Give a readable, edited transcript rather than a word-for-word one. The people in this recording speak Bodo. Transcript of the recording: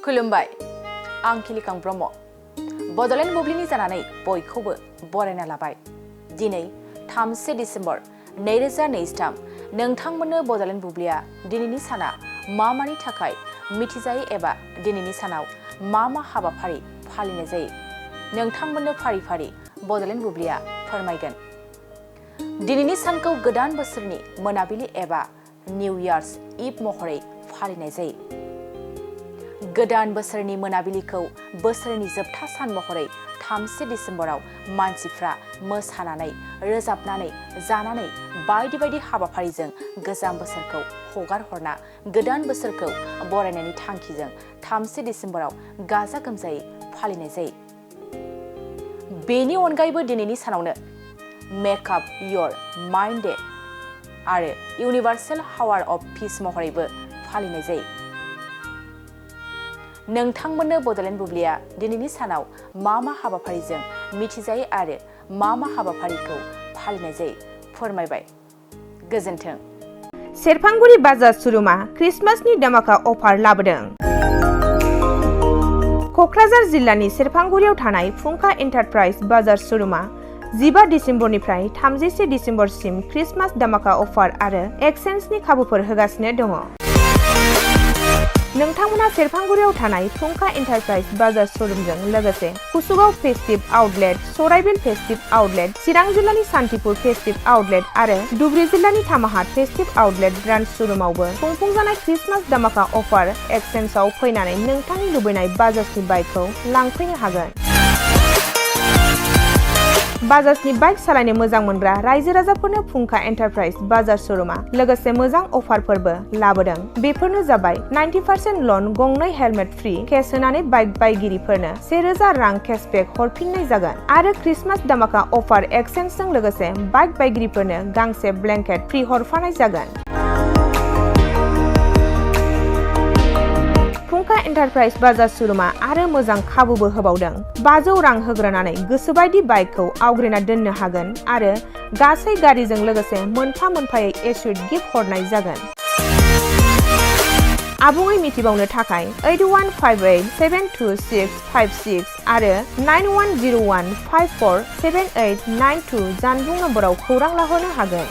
खुलुमबाय आं खिलिखां ब्रह्म बडलेण्ड बुब्लिनि जानानै बयखौबो बरायना लाबाय दिनै 3 डिसेम्बर 2023 नोंथांमोननो बडलेण्ड बुब्लिया दिनैनि साना मा मानि थाखाय मिथिजायो एबा दिनैनि सानाव मा हाबाफारि फालिनाय जायो नोंथांमोननो फारि फारि बडलेण्ड बुब्लिया फोरमायगोन दिनैनि सानखौ गोदान बोसोरनि मोनाबिलि एबा निउ इयार्स इभ महरै फालिनाय जायो गोदान बोसोरनि मोनाबिलिखौ बोसोरनि जोबथा सान महरै 3 डिसेम्बराव मानसिफ्रा मोसानानै रोजाबनानै जानानै बायदि बायदि हाबाफारिजों गोजाम बोसोरखौ हगार हरना गोदान बोसोरखौ बरायनायनि थांखिजों 3 डिसेम्बराव गाजा गोमजायै फालिनाय जायो बेनि अनगायैबो दिनैनि सानावनो make of your mind day आरो इउनिभार्सेल हावार अफ पीस महरैबो फालिनाय जायो नोंथांमोननो बडलेण्ड बुब्लिया दिनैनि सानाव मा हाबाफारिजों मिथिजायो आरो मा हाबाफारिखौ फालिनाय जायो फोरमायबाय गोजोन्थों सेरफांगुरि बाजार शोरूमआ क्रिसमासनि दामाका अफार लाबोदों कक्राझार जिल्लानि सेरफांगुरियाव थानाय फुंखा एन्टारप्राइज बाजार शोरूमआ 15 डिसेम्बरनिफ्राय 31 डिसेम्बरसिम क्रिसमास दामाका अफार आरो एक्सचेन्जनि खाबुफोर होगासिनो दङ नोंथांमोना सेरफांगुरियाव थानाय फुंखा एन्टारप्राइज बाजार शोरूमजों लोगोसे कुसुगाव फेस्टिभ आउटलेट सराइबिल फेस्टिभ आउटलेट चिरां जिल्लानि सान्तिपुर फेस्टिभ आउटलेट आरो धुबरी जिल्लानि थामाहाट फेस्टिभ आउटलेट ब्रान्च शोरूमावबो खुंफुंजानाय क्रिसमास दामाका अफार एक्सचेन्जआव फैनानै नोंथांनि लुबैनाय बाजाजनि बाइकखौ लांफैनो हागोन बाजाजनि बाइक सालायनो मोजां मोनग्रा रायजो राजाफोरनो फुंखा एन्टारप्राइज बाजार शोरूमआ लोगोसे मोजां अफारफोरबो लाबोदों बेफोरनो जाबाय 90% लन गंनै हेलमेट फ्रि केस होनानै बाइक बायगिरिफोरनो 1000 रां केशबेक हरफिननाय जागोन आरो क्रिसमास दामाका अफार एक्सचेन्जजों लोगोसे बाइक बायगिरिफोरनो गांसे ब्लेंकेट फ्रि हरफानाय जागोन फुंखा एन्टारप्राइज बाजार शोरूमआ आरो मोजां खाबुबो होबावदों 500 रां होग्रोनानै गोसोबायदि बाइकखौ आवग्रिना दोननो हागोन आरो गासै गारिजों लोगोसे मोनफा मोनफायै एसुइट गिफ्ट हरनाय जागोन आबुङै मिथिबावनो थाखाय 8158725656 आरो 9101547892 जानबुं नम्बराव खौरां लाहरनो हागोन